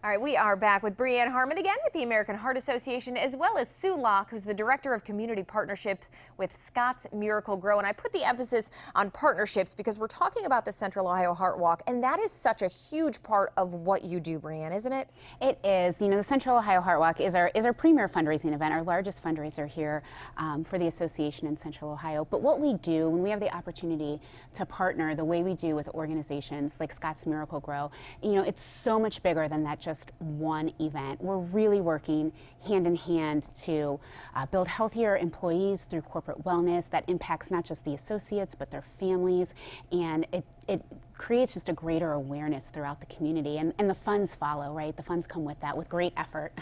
All right, we are back with Breanne Harmon again with the American Heart Association, as well as Sue Locke, who's the Director of Community Partnerships with Scotts Miracle-Gro. And I put the emphasis on partnerships because we're talking about the Central Ohio Heart Walk, and that is such a huge part of what you do, Breanne, isn't it? It is. You know, the Central Ohio Heart Walk is our premier fundraising event, our largest fundraiser here for the association in Central Ohio. But what we do when we have the opportunity to partner the way we do with organizations like Scotts Miracle-Gro, you know, it's so much bigger than that just one event. We're really working hand in hand to build healthier employees through corporate wellness that impacts not just the associates but their families, and it creates just a greater awareness throughout the community, and the funds follow, right? The funds come with that with great effort.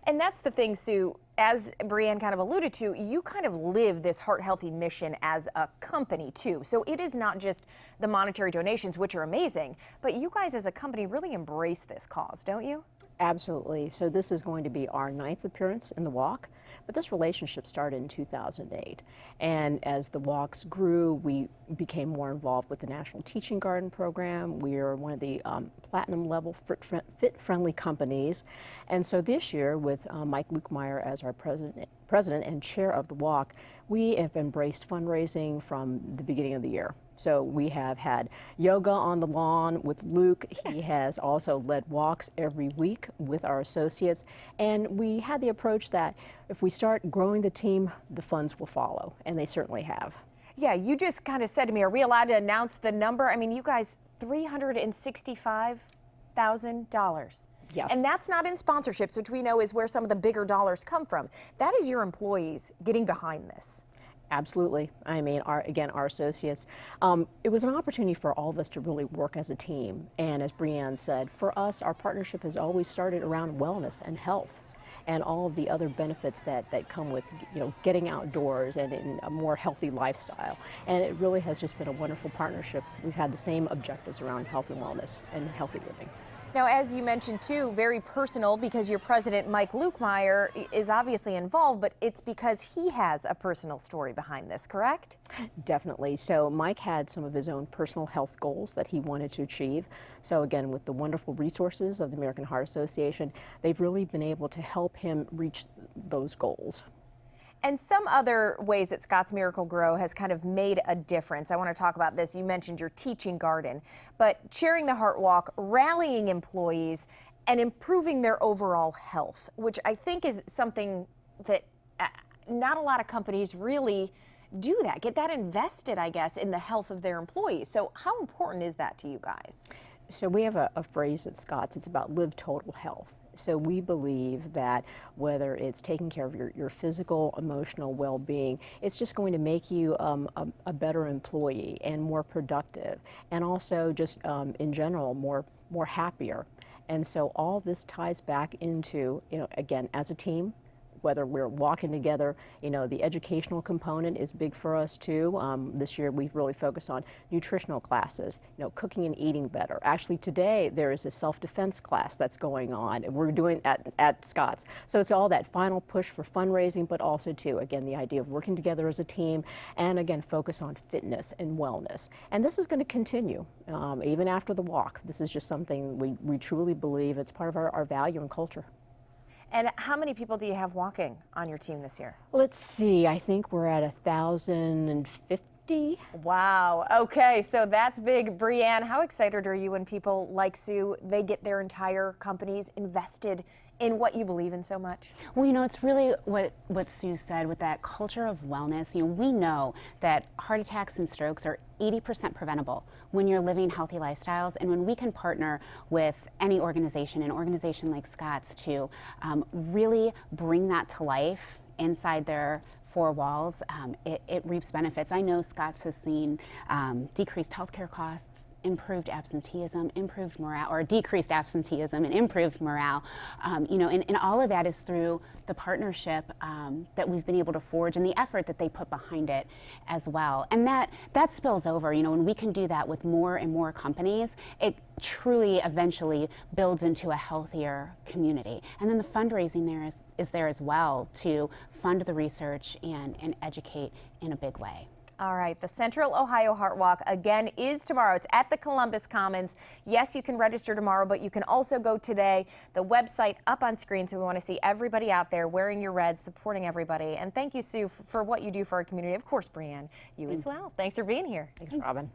And that's the thing, Sue, as Breanne kind of alluded to, you kind of live this Heart Healthy mission as a company too. So it is not just the monetary donations, which are amazing, but you guys as a company really embrace this cause, don't you? Absolutely. So this is going to be our 9th appearance in the walk, but this relationship started in 2008. And as the walks grew, we became more involved with the National Teaching Garden program. We are one of the platinum level fit-friendly companies. And so this year, with Mike Lukemire as our president and chair of the walk, we have embraced fundraising from the beginning of the year. So we have had yoga on the lawn with Luke. He has also led walks every week with our associates. And we had the approach that if we start growing the team, the funds will follow, and they certainly have. Yeah, you just kind of said to me, are we allowed to announce the number? I mean, you guys, $365,000. Yes. And that's not in sponsorships, which we know is where some of the bigger dollars come from. That is your employees getting behind this. Absolutely. I mean, our associates, it was an opportunity for all of us to really work as a team. And as Breanne said, for us, our partnership has always started around wellness and health and all of the other benefits that come with, you know, getting outdoors and in a more healthy lifestyle. And it really has just been a wonderful partnership. We've had the same objectives around health and wellness and healthy living. Now, as you mentioned too, very personal, because your president, Mike Lukemire, is obviously involved, but it's because he has a personal story behind this, correct? Definitely. So Mike had some of his own personal health goals that he wanted to achieve. So again, with the wonderful resources of the American Heart Association, they've really been able to help him reach those goals. And some other ways that Scotts Miracle-Gro has kind of made a difference. I want to talk about this. You mentioned your teaching garden, but chairing the Heart Walk, rallying employees, and improving their overall health, which I think is something that not a lot of companies really do that, get that invested, I guess, in the health of their employees. So how important is that to you guys? So we have a phrase at Scotts, it's about live total health. So we believe that whether it's taking care of your physical, emotional well-being, it's just going to make you a better employee and more productive, and also just in general more happier. And so all this ties back into, you know, again, as a team, whether we're walking together, you know, the educational component is big for us too. This year we've really focused on nutritional classes, you know, cooking and eating better. Actually today there is a self-defense class that's going on, and we're doing at Scotts. So it's all that final push for fundraising, but also too, again, the idea of working together as a team, and again, focus on fitness and wellness. And this is going to continue even after the walk. This is just something we truly believe it's part of our value and culture. And how many people do you have walking on your team this year? Let's see, I think we're at 1,050. Wow, okay, so that's big. Breanne, how excited are you when people like Sue, they get their entire companies invested in what you believe in so much? Well, you know, it's really what Sue said with that culture of wellness. You know, we know that heart attacks and strokes are 80% preventable when you're living healthy lifestyles, and when we can partner with any organization, an organization like Scotts, to really bring that to life inside their four walls, it reaps benefits. I know Scotts has seen decreased healthcare costs, improved absenteeism, improved morale, or decreased absenteeism and improved morale. You know, and all of that is through the partnership that we've been able to forge and the effort that they put behind it as well. And that spills over, you know, when we can do that with more and more companies, it truly eventually builds into a healthier community. And then the fundraising there is there as well to fund the research and educate in a big way. All right, the Central Ohio Heart Walk again is tomorrow. It's at the Columbus Commons. Yes, you can register tomorrow, but you can also go today. The website up on screen, so we want to see everybody out there wearing your red, supporting everybody. And thank you, Sue, for what you do for our community. Of course, Brianne, you as well. Thanks for being here. Thanks, Robin.